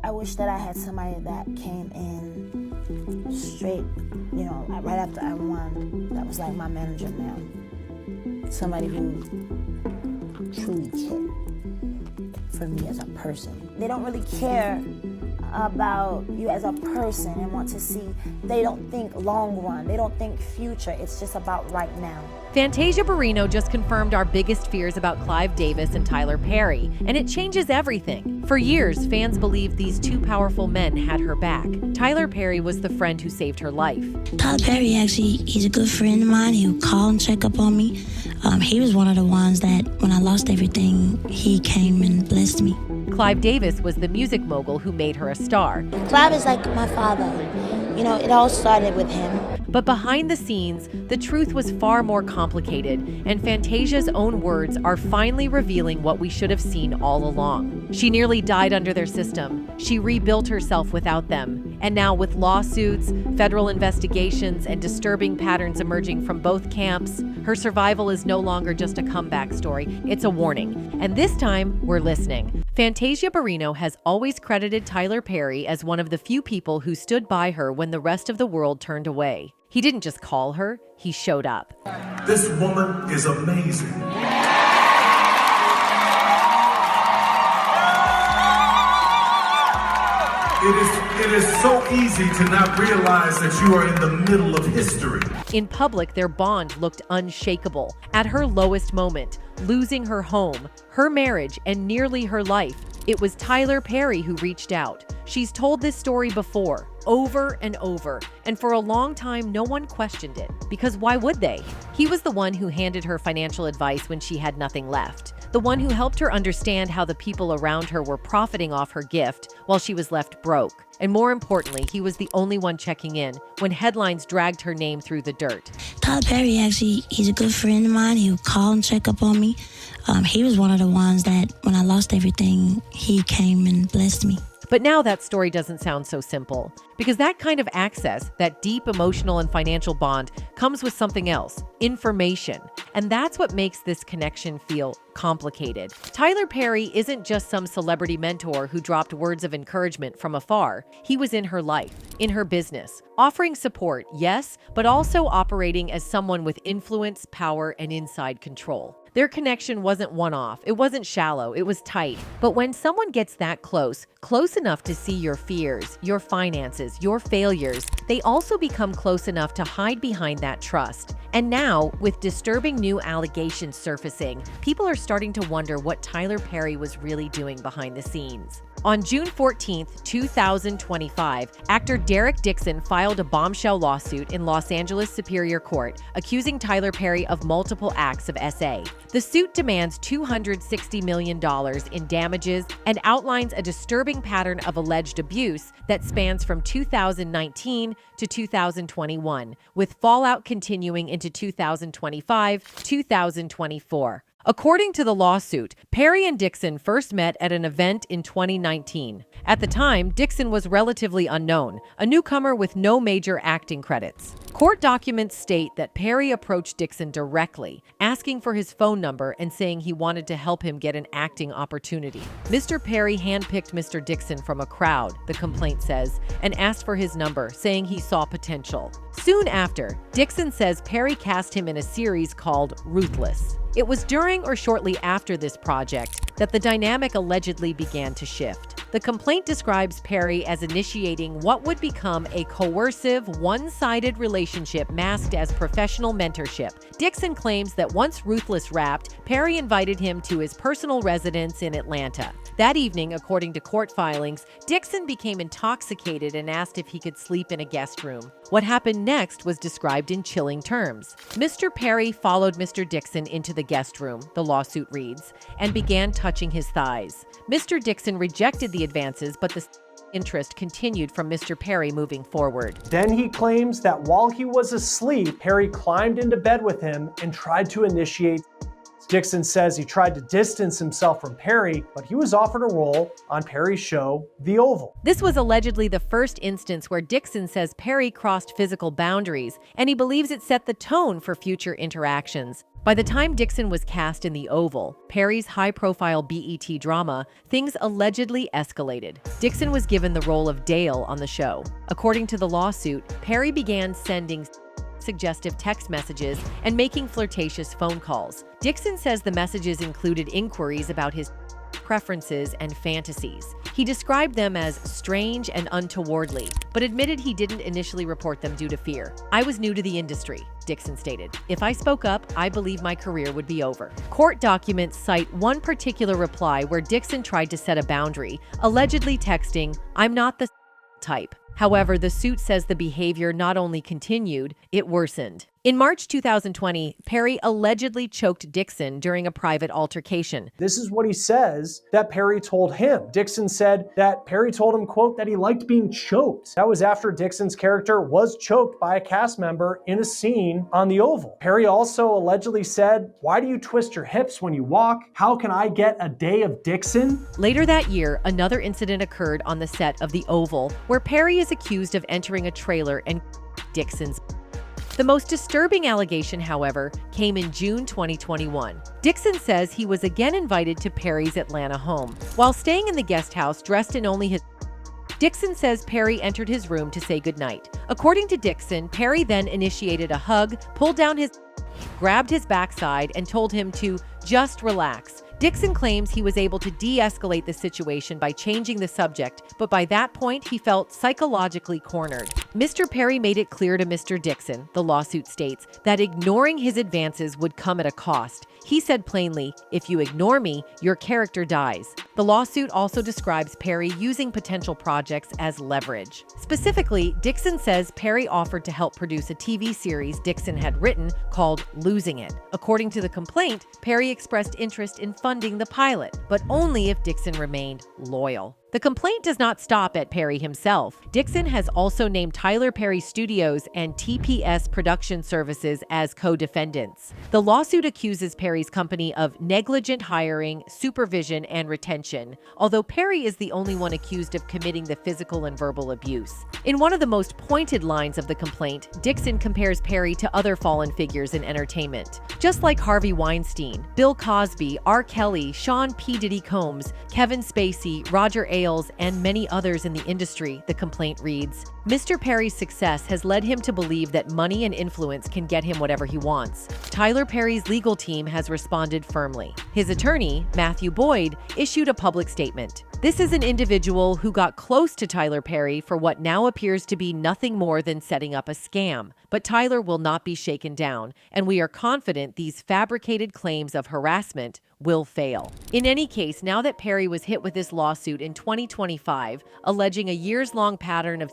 I wish that I had somebody that came in straight, you know, right after I won, that was like my manager now. Somebody who truly cared for me as a person. They don't really care about you as a person and want to see, they don't think long run, they don't think future, it's just about right now. Fantasia Barrino just confirmed our biggest fears about Clive Davis and Tyler Perry, and it changes everything. For years, fans believed these two powerful men had her back. Tyler Perry was the friend who saved her life. Tyler Perry, actually, he's a good friend of mine. He would call and check up on me. He was one of the ones that, when I lost everything, he came and blessed me. Clive Davis was the music mogul who made her a star. Clive is like my father. You know, it all started with him. But behind the scenes, the truth was far more complicated, and Fantasia's own words are finally revealing what we should have seen all along. She nearly died under their system. She rebuilt herself without them. And now with lawsuits, federal investigations, and disturbing patterns emerging from both camps, her survival is no longer just a comeback story, it's a warning. And this time, we're listening. Fantasia Barrino has always credited Tyler Perry as one of the few people who stood by her when the rest of the world turned away. He didn't just call her, he showed up. This woman is amazing. It is so easy to not realize that you are in the middle of history. In public, their bond looked unshakable. At her lowest moment, losing her home, her marriage, and nearly her life, it was Tyler Perry who reached out. She's told this story before, over and over, and for a long time, no one questioned it. Because why would they? He was the one who handed her financial advice when she had nothing left. The one who helped her understand how the people around her were profiting off her gift while she was left broke. And more importantly, he was the only one checking in when headlines dragged her name through the dirt. Tyler Perry, actually, he's a good friend of mine. He would call and check up on me. He was one of the ones that, when I lost everything, he came and blessed me. But now that story doesn't sound so simple, because that kind of access, that deep emotional and financial bond, comes with something else, information. And that's what makes this connection feel complicated. Tyler Perry isn't just some celebrity mentor who dropped words of encouragement from afar. He was in her life, in her business, offering support, yes, but also operating as someone with influence, power, and inside control. Their connection wasn't one-off, it wasn't shallow, it was tight. But when someone gets that close enough to see your fears, your finances, your failures, they also become close enough to hide behind that trust. And now, with disturbing new allegations surfacing, people are starting to wonder what Tyler Perry was really doing behind the scenes. On June 14, 2025, actor Derek Dixon filed a bombshell lawsuit in Los Angeles Superior Court, accusing Tyler Perry of multiple acts of SA. The suit demands $260 million in damages and outlines a disturbing pattern of alleged abuse that spans from 2019 to 2021, with fallout continuing into 2025-2024. According to the lawsuit, Perry and Dixon first met at an event in 2019. At the time, Dixon was relatively unknown, a newcomer with no major acting credits. Court documents state that Perry approached Dixon directly, asking for his phone number and saying he wanted to help him get an acting opportunity. Mr. Perry handpicked Mr. Dixon from a crowd, the complaint says, and asked for his number, saying he saw potential. Soon after, Dixon says Perry cast him in a series called Ruthless. It was during or shortly after this project that the dynamic allegedly began to shift. The complaint describes Perry as initiating what would become a coercive, one-sided relationship masked as professional mentorship. Dixon claims that once Ruthless wrapped, Perry invited him to his personal residence in Atlanta. That evening, according to court filings, Dixon became intoxicated and asked if he could sleep in a guest room. What happened next was described in chilling terms. Mr. Perry followed Mr. Dixon into the guest room, the lawsuit reads, and began touching his thighs. Mr. Dixon rejected the advances, but the interest continued from Mr. Perry moving forward. Then he claims that while he was asleep, Perry climbed into bed with him and tried to initiate. Dixon says he tried to distance himself from Perry, but he was offered a role on Perry's show, The Oval. This was allegedly the first instance where Dixon says Perry crossed physical boundaries, and he believes it set the tone for future interactions. By the time Dixon was cast in The Oval, Perry's high-profile BET drama, things allegedly escalated. Dixon was given the role of Dale on the show. According to the lawsuit, Perry began sending suggestive text messages and making flirtatious phone calls. Dixon says the messages included inquiries about his preferences and fantasies. He described them as strange and untowardly, but admitted he didn't initially report them due to fear. "I was new to the industry," Dixon stated. "If I spoke up, I believe my career would be over." Court documents cite one particular reply where Dixon tried to set a boundary, allegedly texting, "I'm not the type." However, the suit says the behavior not only continued, it worsened. In March 2020, Perry allegedly choked Dixon during a private altercation. This is what he says that Perry told him. Dixon said that Perry told him, quote, that he liked being choked. That was after Dixon's character was choked by a cast member in a scene on The Oval. Perry also allegedly said, "Why do you twist your hips when you walk? How can I get a day of Dixon?" Later that year, another incident occurred on the set of The Oval, where Perry is accused of entering a trailer and Dixon's. The most disturbing allegation, however, came in June 2021. Dixon says he was again invited to Perry's Atlanta home. While staying in the guest house dressed in only his Dixon says Perry entered his room to say goodnight. According to Dixon, Perry then initiated a hug, pulled down his, grabbed his backside, and told him to just relax. Dixon claims he was able to de-escalate the situation by changing the subject, but by that point, he felt psychologically cornered. Mr. Perry made it clear to Mr. Dixon, the lawsuit states, that ignoring his advances would come at a cost. He said plainly, "If you ignore me, your character dies." The lawsuit also describes Perry using potential projects as leverage. Specifically, Dixon says Perry offered to help produce a TV series Dixon had written called Losing It. According to the complaint, Perry expressed interest in funding the pilot, but only if Dixon remained loyal. The complaint does not stop at Perry himself. Dixon has also named Tyler Perry Studios and TPS Production Services as co-defendants. The lawsuit accuses Perry's company of negligent hiring, supervision, and retention, although Perry is the only one accused of committing the physical and verbal abuse. In one of the most pointed lines of the complaint, Dixon compares Perry to other fallen figures in entertainment. Just like Harvey Weinstein, Bill Cosby, R. Kelly, Sean P. Diddy Combs, Kevin Spacey, Roger Ailes, and many others in the industry, the complaint reads, Mr. Perry's success has led him to believe that money and influence can get him whatever he wants. Tyler Perry's legal team has responded firmly. His attorney, Matthew Boyd, issued a public statement. This is an individual who got close to Tyler Perry for what now appears to be nothing more than setting up a scam. But Tyler will not be shaken down, and we are confident these fabricated claims of harassment will fail. In any case, now that Perry was hit with this lawsuit in 2025, alleging a years-long pattern of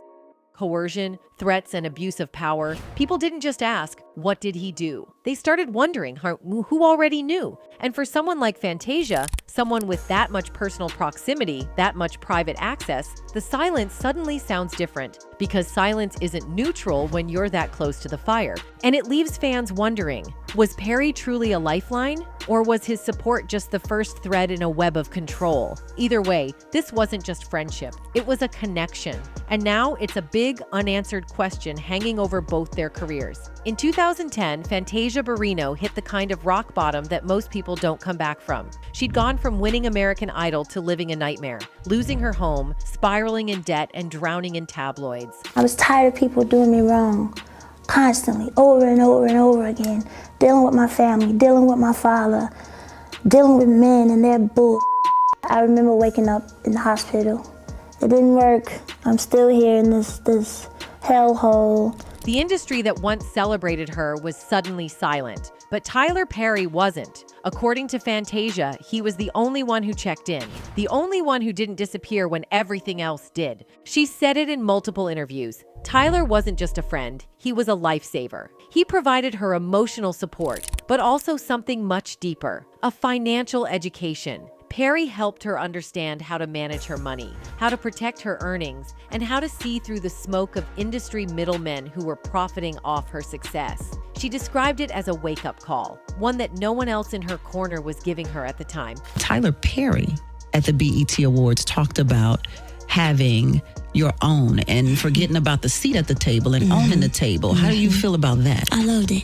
coercion, threats, and abuse of power, people didn't just ask, what did he do? They started wondering who already knew. And for someone like Fantasia, someone with that much personal proximity, that much private access, the silence suddenly sounds different, because silence isn't neutral when you're that close to the fire. And it leaves fans wondering, was Perry truly a lifeline? Or was his support just the first thread in a web of control? Either way, this wasn't just friendship, it was a connection. And now it's a big unanswered question hanging over both their careers. In 2010, Fantasia Barrino hit the kind of rock bottom that most people don't come back from. She'd gone from winning American Idol to living a nightmare, losing her home, spiraling in debt, and drowning in tabloids. I was tired of people doing me wrong, constantly, over and over and over again, dealing with my family, dealing with my father, dealing with men and their bull. I remember waking up in the hospital. It didn't work. I'm still here in this hellhole. The industry that once celebrated her was suddenly silent, but Tyler Perry wasn't. According to Fantasia, he was the only one who checked in, the only one who didn't disappear when everything else did. She said it in multiple interviews. Tyler wasn't just a friend, he was a lifesaver. He provided her emotional support, but also something much deeper, a financial education. Perry helped her understand how to manage her money, how to protect her earnings, and how to see through the smoke of industry middlemen who were profiting off her success. She described it as a wake-up call, one that no one else in her corner was giving her at the time. Tyler Perry at the BET Awards talked about having your own and forgetting about the seat at the table and owning the table. How do you feel about that? I loved it.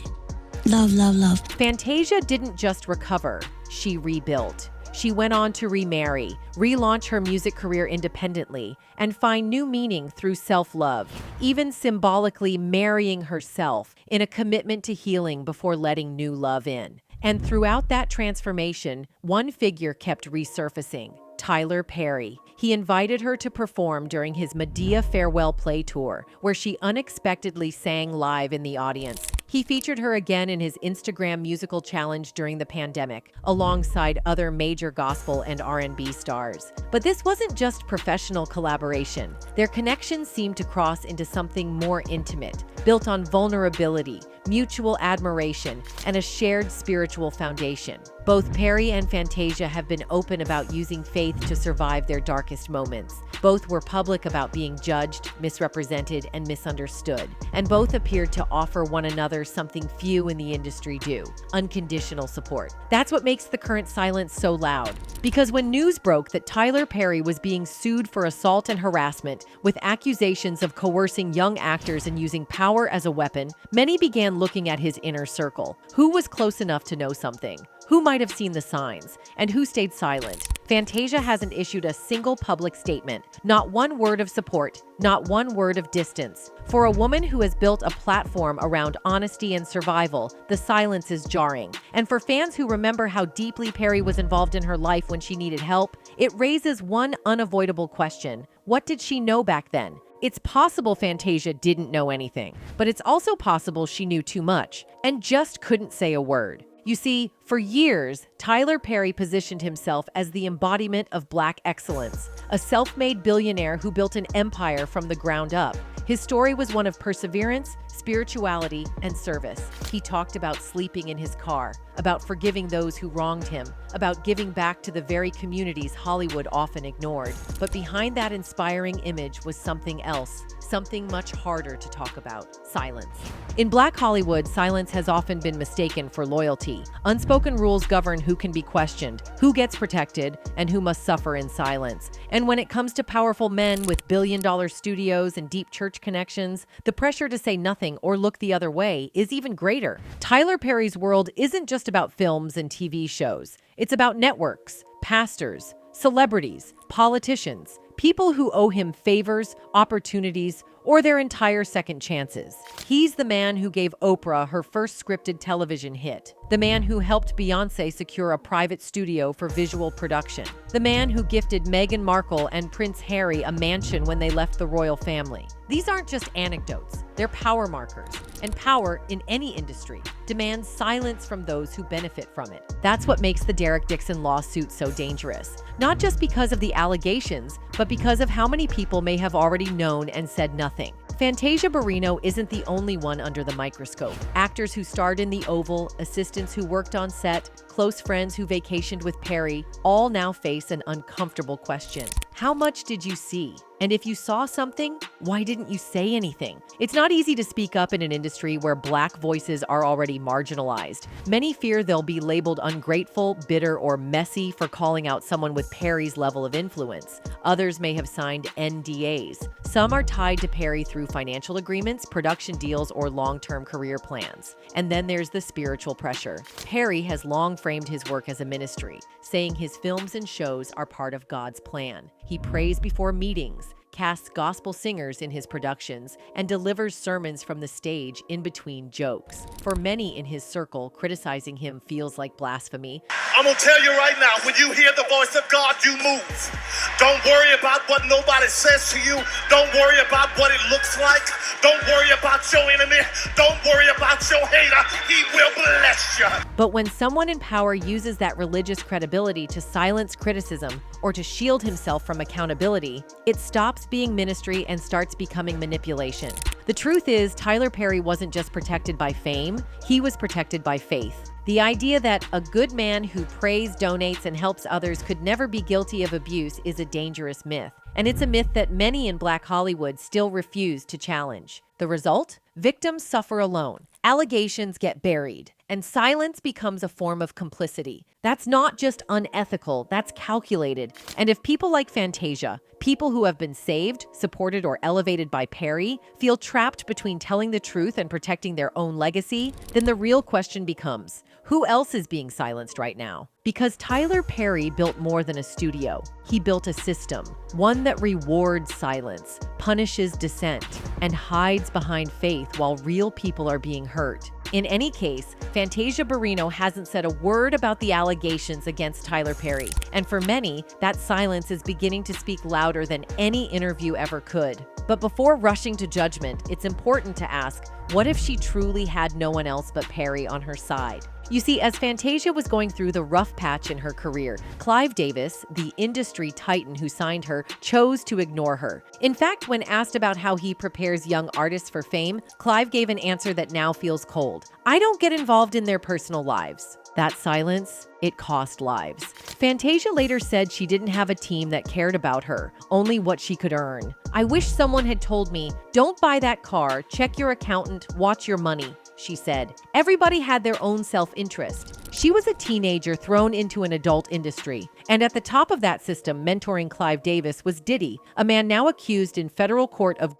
Love, love, love. Fantasia didn't just recover, she rebuilt. She went on to remarry, relaunch her music career independently, and find new meaning through self-love, even symbolically marrying herself in a commitment to healing before letting new love in. And throughout that transformation, one figure kept resurfacing: Tyler Perry. He invited her to perform during his Medea Farewell Play Tour, where she unexpectedly sang live in the audience. He featured her again in his Instagram musical challenge during the pandemic, alongside other major gospel and R&B stars. But this wasn't just professional collaboration. Their connection seemed to cross into something more intimate, built on vulnerability, mutual admiration, and a shared spiritual foundation. Both Perry and Fantasia have been open about using faith to survive their darkest moments. Both were public about being judged, misrepresented, and misunderstood. And both appeared to offer one another something few in the industry do: unconditional support. That's what makes the current silence so loud. Because when news broke that Tyler Perry was being sued for assault and harassment, with accusations of coercing young actors and using power as a weapon, many began looking at his inner circle. Who was close enough to know something? Who might have seen the signs? And who stayed silent? Fantasia hasn't issued a single public statement, not one word of support, not one word of distance. For a woman who has built a platform around honesty and survival, the silence is jarring. And for fans who remember how deeply Perry was involved in her life when she needed help, it raises one unavoidable question: what did she know back then? It's possible Fantasia didn't know anything, but it's also possible she knew too much and just couldn't say a word. You see, for years, Tyler Perry positioned himself as the embodiment of Black excellence, a self-made billionaire who built an empire from the ground up. His story was one of perseverance, spirituality, and service. He talked about sleeping in his car, about forgiving those who wronged him, about giving back to the very communities Hollywood often ignored. But behind that inspiring image was something else, something much harder to talk about: silence. In Black Hollywood, silence has often been mistaken for loyalty. Unspoken rules govern who can be questioned, who gets protected, and who must suffer in silence. And when it comes to powerful men with billion-dollar studios and deep church connections, the pressure to say nothing or look the other way is even greater. Tyler Perry's world isn't just about films and TV shows. It's about networks, pastors, celebrities, politicians, people who owe him favors, opportunities, or their entire second chances. He's the man who gave Oprah her first scripted television hit, the man who helped Beyoncé secure a private studio for visual production, the man who gifted Meghan Markle and Prince Harry a mansion when they left the royal family. These aren't just anecdotes, they're power markers. And power, in any industry, demands silence from those who benefit from it. That's what makes the Derek Dixon lawsuit so dangerous. Not just because of the allegations, but because of how many people may have already known and said nothing. Fantasia Barrino isn't the only one under the microscope. Actors who starred in The Oval, assistants who worked on set, close friends who vacationed with Perry, all now face an uncomfortable question. How much did you see? And if you saw something, why didn't you say anything? It's not easy to speak up in an industry where Black voices are already marginalized. Many fear they'll be labeled ungrateful, bitter, or messy for calling out someone with Perry's level of influence. Others may have signed NDAs. Some are tied to Perry through financial agreements, production deals, or long-term career plans. And then there's the spiritual pressure. Perry has long framed his work as a ministry, saying his films and shows are part of God's plan. He prays before meetings, casts gospel singers in his productions, and delivers sermons from the stage in between jokes. For many in his circle, criticizing him feels like blasphemy. I'm gonna tell you right now, when you hear the voice of God, you move. Don't worry about what nobody says to you. Don't worry about what it looks like. Don't worry about your enemy. Don't worry about your hater. He will bless you. But when someone in power uses that religious credibility to silence criticism or to shield himself from accountability, it stops being ministry and starts becoming manipulation. The truth is, Tyler Perry wasn't just protected by fame, he was protected by faith. The idea that a good man who prays, donates, and helps others could never be guilty of abuse is a dangerous myth. And it's a myth that many in Black Hollywood still refuse to challenge. The result? Victims suffer alone. Allegations get buried. and silence becomes a form of complicity. That's not just unethical, that's calculated. And if people like Fantasia, people who have been saved, supported, or elevated by Perry, feel trapped between telling the truth and protecting their own legacy, then the real question becomes, who else is being silenced right now? Because Tyler Perry built more than a studio. He built a system, one that rewards silence, punishes dissent, and hides behind faith while real people are being hurt. In any case, Fantasia Barrino hasn't said a word about the allegations against Tyler Perry, and for many, that silence is beginning to speak louder than any interview ever could. But before rushing to judgment, it's important to ask, what if she truly had no one else but Perry on her side? You see, as Fantasia was going through the rough patch in her career, Clive Davis, the industry titan who signed her, chose to ignore her. In fact, when asked about how he prepares young artists for fame, Clive gave an answer that now feels cold. I don't get involved in their personal lives. That silence, it cost lives. Fantasia later said she didn't have a team that cared about her, only what she could earn. I wish someone had told me, don't buy that car, check your accountant, watch your money, she said. Everybody had their own self-interest. She was a teenager thrown into an adult industry. And at the top of that system, mentoring Clive Davis, was Diddy, a man now accused in federal court of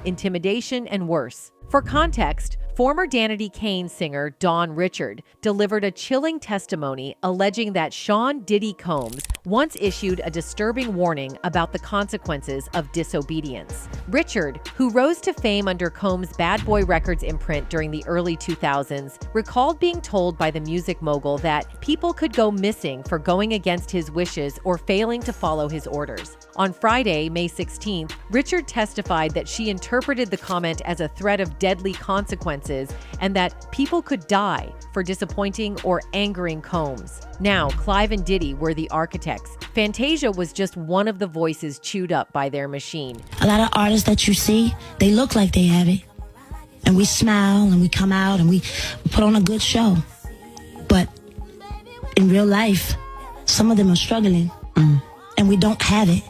intimidation and worse. For context, former Danity Kane singer Dawn Richard delivered a chilling testimony alleging that Sean Diddy Combs once issued a disturbing warning about the consequences of disobedience. Richard, who rose to fame under Combs' Bad Boy Records imprint during the early 2000s, recalled being told by the music mogul that people could go missing for going against his wishes or failing to follow his orders. On Friday, May 16th, Richard testified that she interpreted the comment as a threat of deadly consequences and that people could die for disappointing or angering Combs. Now, Clive and Diddy were the architects. Fantasia was just one of the voices chewed up by their machine. A lot of artists that you see, they look like they have it. And we smile and we come out and we put on a good show. But in real life, some of them are struggling and we don't have it.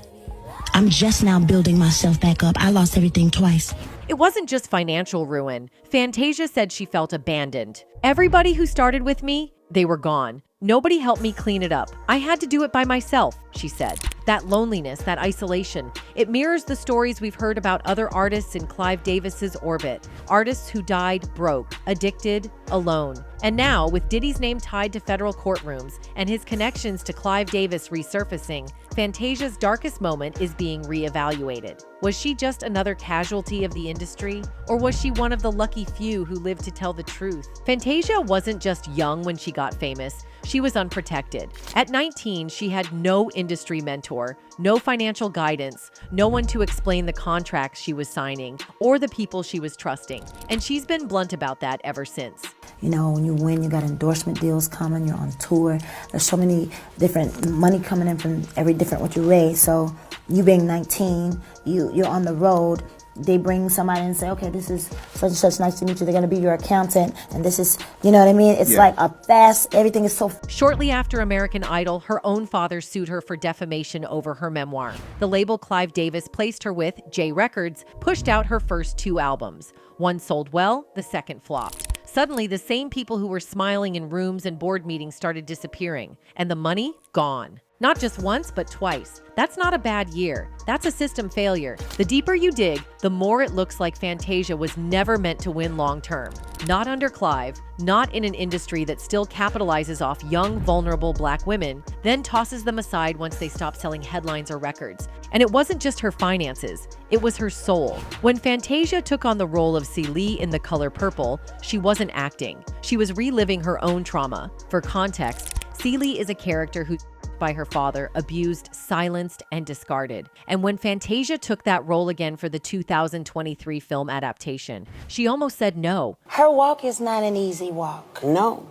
I'm just now building myself back up. I lost everything twice. It wasn't just financial ruin. Fantasia said she felt abandoned. Everybody who started with me, they were gone. Nobody helped me clean it up. I had to do it by myself, she said. That loneliness, that isolation, it mirrors the stories we've heard about other artists in Clive Davis's orbit. Artists who died broke, addicted, alone. And now, with Diddy's name tied to federal courtrooms and his connections to Clive Davis resurfacing, Fantasia's darkest moment is being reevaluated. Was she just another casualty of the industry? Or was she one of the lucky few who lived to tell the truth? Fantasia wasn't just young when she got famous. She was unprotected. At 19, she had no industry mentor, no financial guidance, no one to explain the contracts she was signing or the people she was trusting. And she's been blunt about that ever since. You know, when you win, you got endorsement deals coming, you're on tour. There's so many different money coming in from every different what you raise. So you being 19, you're on the road. They bring somebody and say, okay, this is such and such, nice to meet you. They're going to be your accountant. And this is, you know what I mean? It's like a fast, everything is so. Shortly after American Idol, her own father sued her for defamation over her memoir. The label Clive Davis placed her with, J Records, pushed out her first 2 albums. One sold well, the second flopped. Suddenly, the same people who were smiling in rooms and board meetings started disappearing, and the money gone. Not just once, but twice. That's not a bad year. That's a system failure. The deeper you dig, the more it looks like Fantasia was never meant to win long term. Not under Clive, not in an industry that still capitalizes off young, vulnerable Black women, then tosses them aside once they stop selling headlines or records. And it wasn't just her finances, it was her soul. When Fantasia took on the role of Celie in The Color Purple, she wasn't acting. She was reliving her own trauma. For context, Celie is a character who by her father, abused, silenced, and discarded. And when Fantasia took that role again for the 2023 film adaptation, she almost said no. Her walk is not an easy walk. No.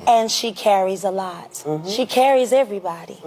And she carries a lot. She carries everybody.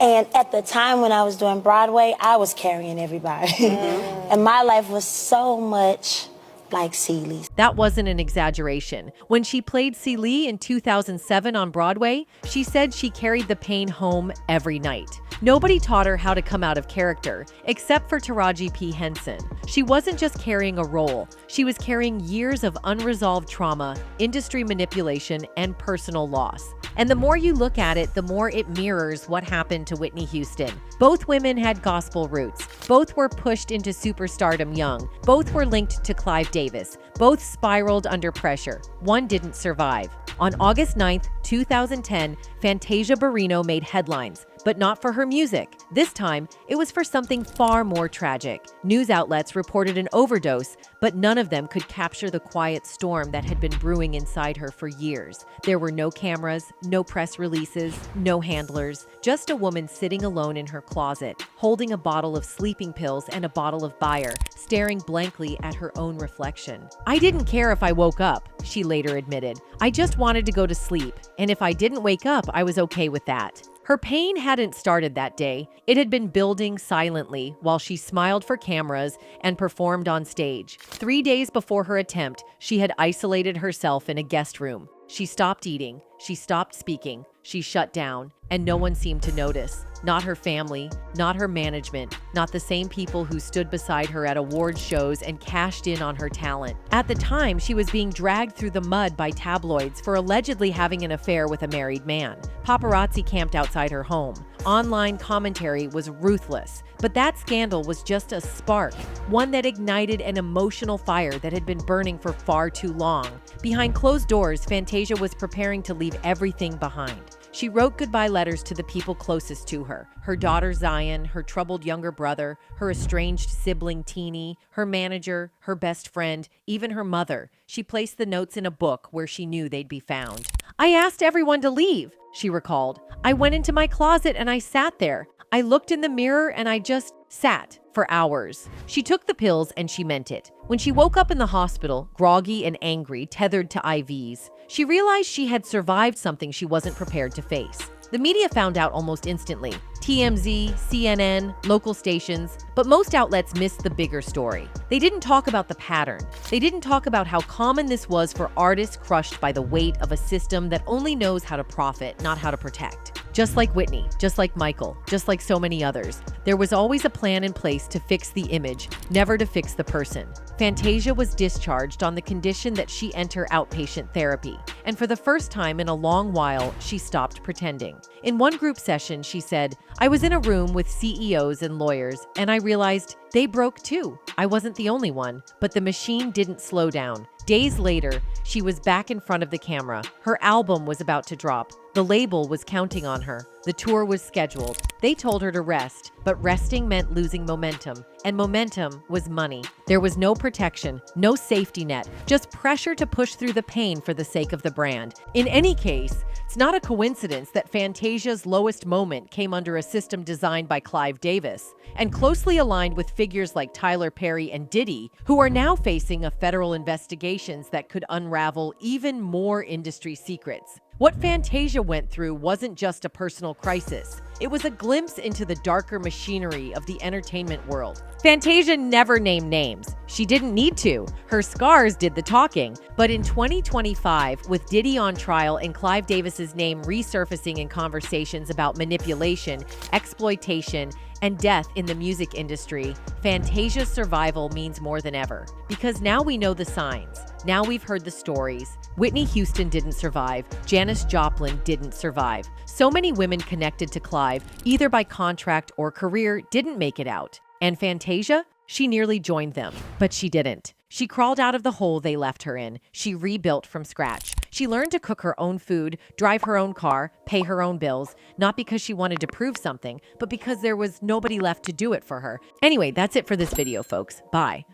And at the time when I was doing Broadway, I was carrying everybody. And my life was so much like Celie. That wasn't an exaggeration. When she played Celie in 2007 on Broadway, she said she carried the pain home every night. Nobody taught her how to come out of character, except for Taraji P. Henson. She wasn't just carrying a role, she was carrying years of unresolved trauma, industry manipulation, and personal loss. And the more you look at it, the more it mirrors what happened to Whitney Houston. Both women had gospel roots. Both were pushed into superstardom young. Both were linked to Clive Davis. Both spiraled under pressure. One didn't survive. On August 9th, 2010, Fantasia Barrino made headlines, but not for her music. This time, it was for something far more tragic. News outlets reported an overdose, but none of them could capture the quiet storm that had been brewing inside her for years. There were no cameras, no press releases, no handlers, just a woman sitting alone in her closet, holding a bottle of sleeping pills and a bottle of Bayer, staring blankly at her own reflection. "I didn't care if I woke up," she later admitted. "I just wanted to go to sleep, and if I didn't wake up, I was okay with that." Her pain hadn't started that day. It had been building silently while she smiled for cameras and performed on stage. 3 days before her attempt, she had isolated herself in a guest room. She stopped eating, she stopped speaking, she shut down, and no one seemed to notice. Not her family, not her management, not the same people who stood beside her at awards shows and cashed in on her talent. At the time, she was being dragged through the mud by tabloids for allegedly having an affair with a married man. Paparazzi camped outside her home. Online commentary was ruthless. But that scandal was just a spark, one that ignited an emotional fire that had been burning for far too long. Behind closed doors, Fantasia was preparing to leave everything behind. She wrote goodbye letters to the people closest to her daughter Zion, her troubled younger brother, her estranged sibling Teenie, her manager, her best friend, even her mother. She placed the notes in a book where she knew they'd be found. "I asked everyone to leave," she recalled. "I went into my closet and I sat there. I looked in the mirror and I just sat for hours." She took the pills and she meant it. When she woke up in the hospital, groggy and angry, tethered to IVs, she realized she had survived something she wasn't prepared to face. The media found out almost instantly. TMZ, CNN, local stations, but most outlets missed the bigger story. They didn't talk about the pattern. They didn't talk about how common this was for artists crushed by the weight of a system that only knows how to profit, not how to protect. Just like Whitney, just like Michael, just like so many others, there was always a plan in place to fix the image, never to fix the person. Fantasia was discharged on the condition that she enter outpatient therapy, and for the first time in a long while, she stopped pretending. In one group session, she said, "I was in a room with CEOs and lawyers, and I realized they broke too. I wasn't the only one, but the machine didn't slow down." Days later, she was back in front of the camera. Her album was about to drop. The label was counting on her. The tour was scheduled. They told her to rest, but resting meant losing momentum, and momentum was money. There was no protection, no safety net, just pressure to push through the pain for the sake of the brand. In any case, it's not a coincidence that Fantasia's lowest moment came under a system designed by Clive Davis and closely aligned with figures like Tyler Perry and Diddy, who are now facing a federal investigations that could unravel even more industry secrets. What Fantasia went through wasn't just a personal crisis. It was a glimpse into the darker machinery of the entertainment world. Fantasia never named names. She didn't need to. Her scars did the talking. But in 2025, with Diddy on trial and Clive Davis's name resurfacing in conversations about manipulation, exploitation, and death in the music industry, Fantasia's survival means more than ever. Because now we know the signs. Now we've heard the stories. Whitney Houston didn't survive. Janis Joplin didn't survive. So many women connected to Clive, either by contract or career, didn't make it out. And Fantasia? She nearly joined them, but she didn't. She crawled out of the hole they left her in. She rebuilt from scratch. She learned to cook her own food, drive her own car, pay her own bills, not because she wanted to prove something, but because there was nobody left to do it for her. Anyway, that's it for this video, folks. Bye.